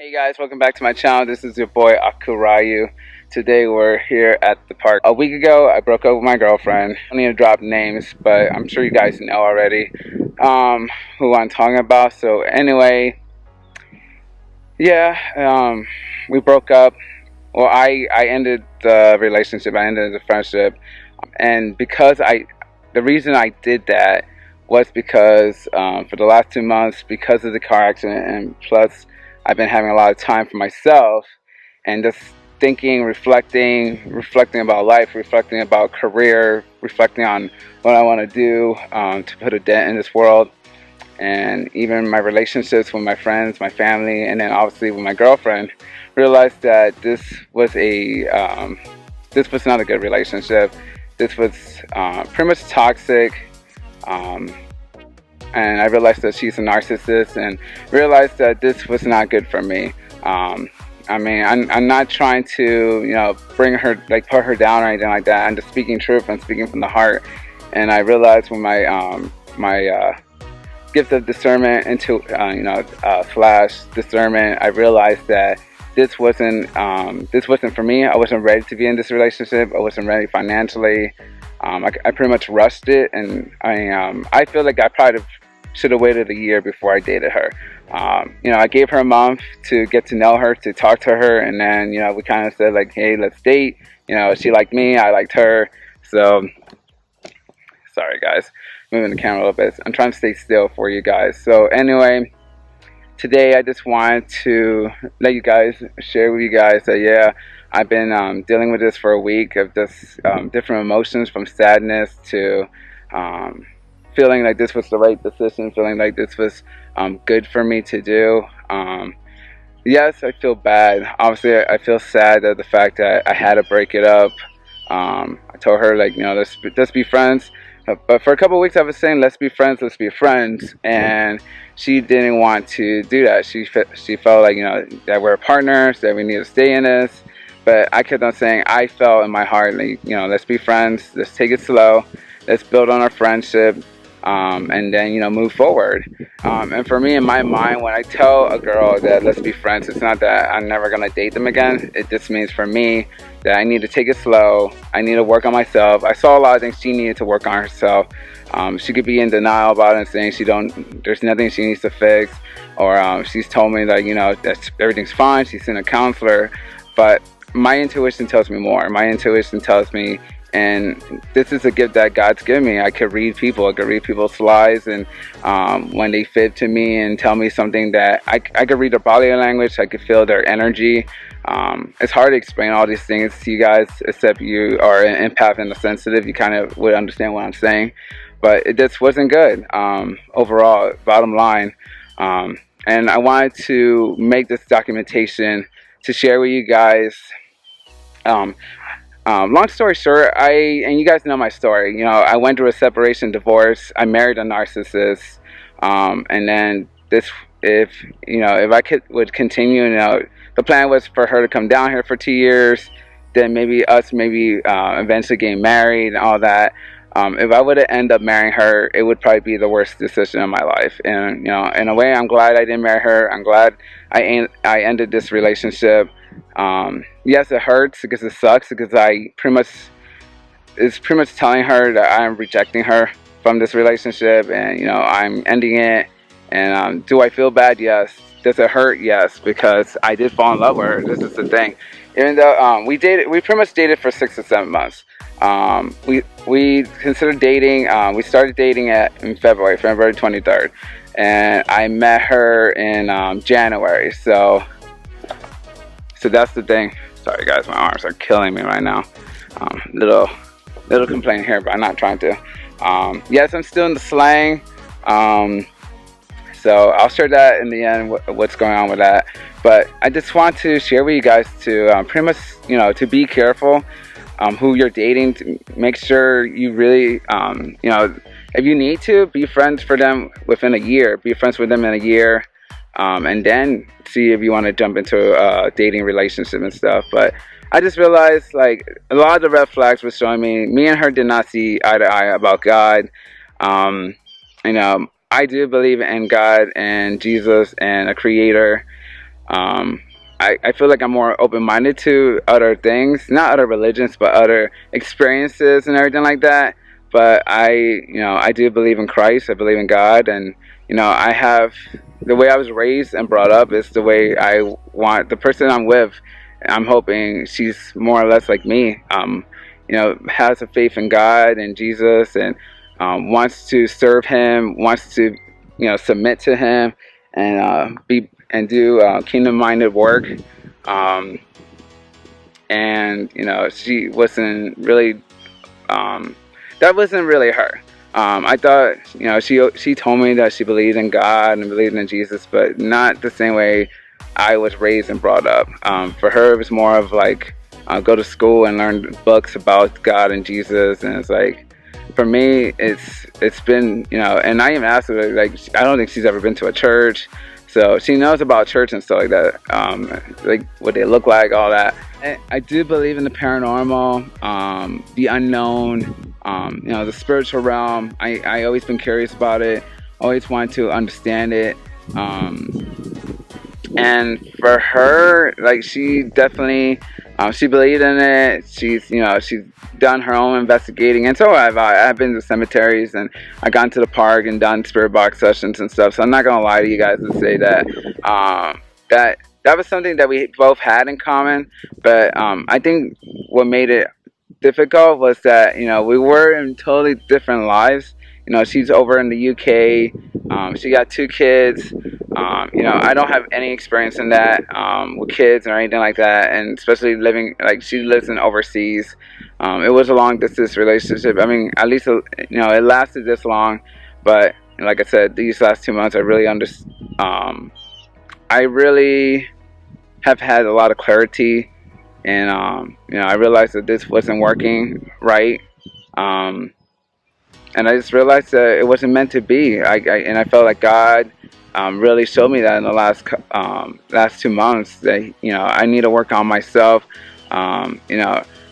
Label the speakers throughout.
Speaker 1: Hey guys, welcome back to my channel. This is your boy AkaoRyu. Today we're here at the park. A week ago I broke up with my girlfriend. I don't need to drop names, but I'm sure you guys know already who I'm talking about. So anyway, yeah, we broke up. Well, I ended the relationship. I ended the friendship, and the reason I did that was because for the last 2 months, because of the car accident, and plus I've been having a lot of time for myself and just thinking, reflecting about life, reflecting about career, reflecting on what I want to do to put a dent in this world, and even my relationships with my friends, my family, and then obviously with my girlfriend. Realized that this was not a good relationship. This was pretty much toxic. And I realized that she's a narcissist, and realized that this was not good for me. I mean, I'm not trying to, bring her, like, put her down or anything like that. I'm just speaking truth. I'm speaking from the heart. And I realized when my gift of discernment into, flash discernment, I realized that this wasn't for me. I wasn't ready to be in this relationship. I wasn't ready financially. I pretty much rushed it, and I feel like I probably should have waited a year before I dated her. I gave her a month to get to know her, to talk to her, and then we kind of said like, hey, let's date. She liked me, I liked her. So sorry guys, moving the camera a little bit. I'm trying to stay still for you guys. So anyway, today I just wanted to let you guys share with you guys that yeah, I've been dealing with this for a week of just different emotions, from sadness to feeling like this was the right decision, feeling like this was good for me to do. Yes, I feel bad. Obviously, I feel sad at the fact that I had to break it up. I told her, like, let's be friends. But for a couple of weeks I was saying, let's be friends, and she didn't want to do that. She felt like, that we're partners, that we need to stay in this. But I kept on saying, I felt in my heart, like, let's be friends, let's take it slow, let's build on our friendship, and then, move forward. And for me, in my mind, when I tell a girl that let's be friends, it's not that I'm never going to date them again. It just means for me that I need to take it slow. I need to work on myself. I saw a lot of things she needed to work on herself. She could be in denial about it and saying there's nothing she needs to fix. Or she's told me that, that everything's fine. She's seen a counselor. But my intuition tells me more. My intuition tells me, and this is a gift that God's given me. I could read people. I could read people's lives, and when they fib to me and tell me something that I could read their body language. I could feel their energy. It's hard to explain all these things to you guys, except you are an empath and a sensitive. You kind of would understand what I'm saying, but it just wasn't good overall. Bottom line, and I wanted to make this documentation to share with you guys. Long story short, and you guys know my story. I went through a separation, divorce. I married a narcissist, and then if I would continue, the plan was for her to come down here for 2 years, then maybe eventually getting married and all that. If I would have ended up marrying her, it would probably be the worst decision of my life. And in a way, I'm glad I didn't marry her. I'm glad I ended this relationship. Yes, it hurts because it sucks, because it's pretty much telling her that I'm rejecting her from this relationship, and I'm ending it. And do I feel bad? Yes. Does it hurt? Yes, because I did fall in love with her. This is the thing. Even though we pretty much dated for 6 to 7 months. We considered dating. We started dating in February 23rd, and I met her in January. So that's the thing. Sorry guys, my arms are killing me right now. Little complaint here, but I'm not trying to. Yes, I'm still in the slang. So I'll share that in the end, what's going on with that. But I just want to share with you guys to pretty much, to be careful who you're dating. To make sure you really, if you need to, be friends for them within a year. Be friends with them in a year. And then see if you want to jump into a dating relationship and stuff. But I just realized, like, a lot of the red flags were showing me and her did not see eye to eye about God. I do believe in God and Jesus and a creator. Um, I feel like I'm more open-minded to other things, not other religions, but other experiences and everything like that. But I do believe in Christ. I believe in God, and I have the way I was raised and brought up is the way I want the person I'm with. I'm hoping she's more or less like me. Has a faith in God and Jesus, and wants to serve Him, wants to, submit to Him, and be and do kingdom-minded work. Um, and she wasn't really. Um, that wasn't really her. I thought, she told me that she believed in God and believed in Jesus, but not the same way I was raised and brought up. For her, it was more of like go to school and learn books about God and Jesus, and it's like for me, it's been, and I even asked her, like, I don't think she's ever been to a church, so she knows about church and stuff like that, like what they look like, all that. I do believe in the paranormal, the unknown, the spiritual realm. I always been curious about it, always wanted to understand it. And for her, like, she definitely, she believed in it. She's done her own investigating, and so I've been to cemeteries, and I gone to the park and done spirit box sessions and stuff. So I'm not gonna lie to you guys and say that that was something that we both had in common. But I think what made it difficult was that we were in totally different lives. She's over in the UK. She got 2 kids. I don't have any experience in that, with kids or anything like that, and especially living, like, she lives in overseas. It was a long distance relationship. I mean, at least it lasted this long, but like I said, these last 2 months, I really have had a lot of clarity, and I realized that this wasn't working right. Um, and I just realized that it wasn't meant to be. And I felt like God really showed me that in the last 2 months, that I need to work on myself.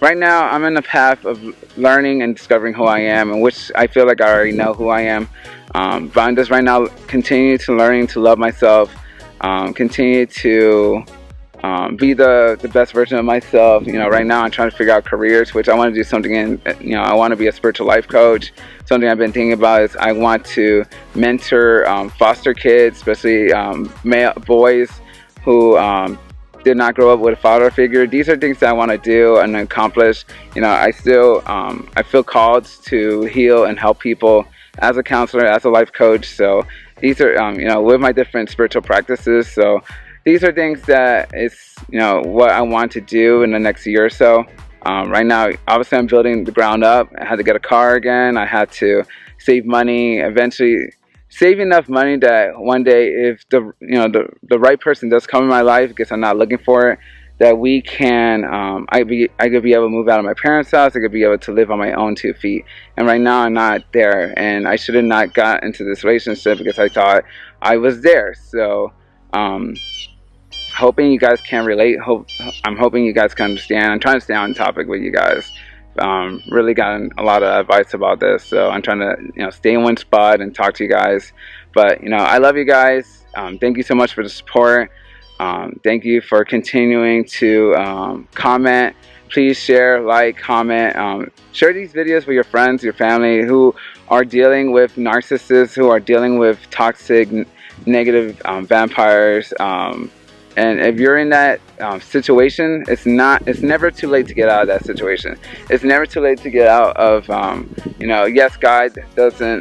Speaker 1: Right now I'm in the path of learning and discovering who I am, and which I feel like I already know who I am. But I'm just right now continue to learning to love myself, continue to be the best version of myself. Right now I'm trying to figure out careers, which I want to do something in. I want to be a spiritual life coach. Something I've been thinking about is I want to mentor foster kids, especially male boys who did not grow up with a father figure. These are things that I want to do and accomplish. I still I feel called to heal and help people as a counselor, as a life coach. So these are with my different spiritual practices. So these are things that is what I want to do in the next year or so. Right now, obviously, I'm building the ground up. I had to get a car again. I had to save money. Eventually, save enough money that one day, if the right person does come in my life, because I'm not looking for it, that we can I could be able to move out of my parents' house. I could be able to live on my own 2 feet. And right now, I'm not there, and I should have not got into this relationship because I thought I was there. So. Hoping you guys can relate. I'm hoping you guys can understand. I'm trying to stay on topic with you guys. Really gotten a lot of advice about this, so I'm trying to stay in one spot and talk to you guys. But I love you guys. Thank you so much for the support. Thank you for continuing to comment. Please share, like, comment. Share these videos with your friends, your family who are dealing with narcissists, who are dealing with toxic, negative vampires. And if you're in that situation, it's never too late to get out of that situation. It's never too late to get out of, yes, God doesn't,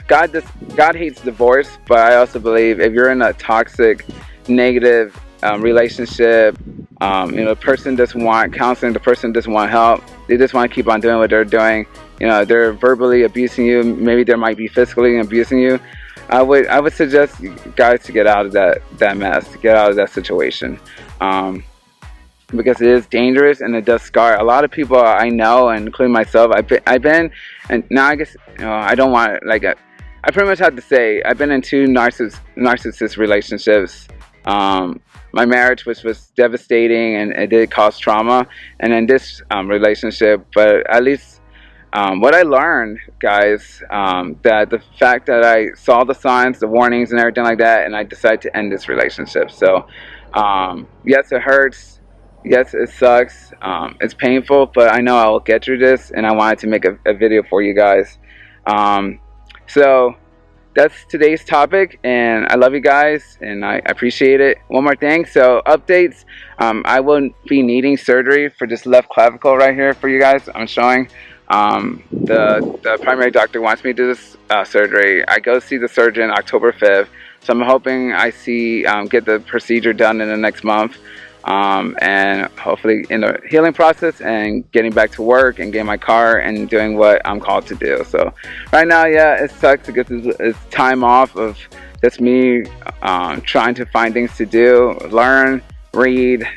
Speaker 1: God hates divorce, but I also believe if you're in a toxic, negative relationship, the person doesn't want counseling, the person doesn't want help, they just want to keep on doing what they're doing. They're verbally abusing you, maybe they might be physically abusing you. I would suggest guys to get out of that mess, to get out of that situation, because it is dangerous and it does scar a lot of people I know, and including myself. I've been, and now I guess I don't want I pretty much have to say I've been in 2 narcissist relationships. My marriage, which was devastating and it did cause trauma, and then this relationship, but at least what I learned, guys, that the fact that I saw the signs, the warnings, and everything like that, and I decided to end this relationship. So, yes, it hurts. Yes, it sucks. It's painful, but I know I will get through this, and I wanted to make a video for you guys. Um, so that's today's topic, and I love you guys, and I appreciate it. One more thing, so updates. I will be needing surgery for this left clavicle right here for you guys. I'm showing. The primary doctor wants me to do this surgery. I go see the surgeon October 5th, so I'm hoping I get the procedure done in the next month. And hopefully in the healing process and getting back to work and getting my car and doing what I'm called to do. So right now, yeah, it sucks because it's time off of just me trying to find things to do, learn, read,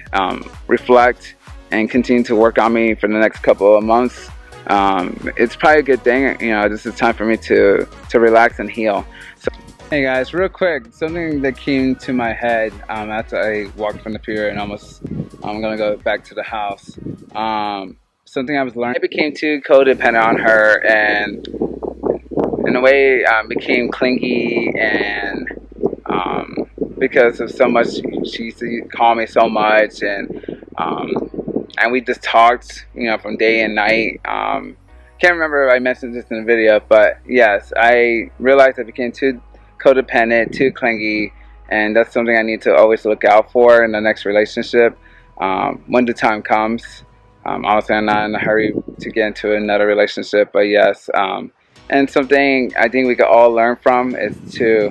Speaker 1: reflect, and continue to work on me for the next couple of months. It's probably a good thing, this is time for me to relax and heal. So, hey guys, real quick, something that came to my head after I walked from the pier and I'm gonna go back to the house. Something I was learning, I became too codependent on her, and in a way became clingy, and because of so much, she used to call me so much, and we just talked, from day and night. Can't remember if I mentioned this in the video, but yes, I realized I became too codependent, too clingy, and that's something I need to always look out for in the next relationship when the time comes. Obviously, I'm not in a hurry to get into another relationship, but yes, and something I think we can all learn from is to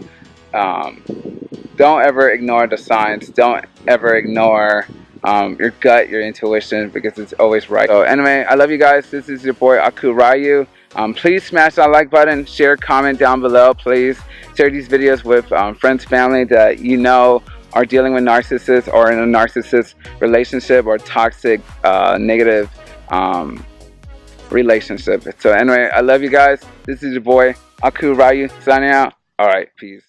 Speaker 1: don't ever ignore the signs. Don't ever ignore your gut, your intuition, because it's always right. So anyway, I love you guys. This is your boy AkoRyu. Please smash that like button, share, comment down below. Please share these videos with friends, family that are dealing with narcissists or in a narcissist relationship or toxic, negative relationship. So anyway, I love you guys. This is your boy AkoRyu signing out. All right, peace.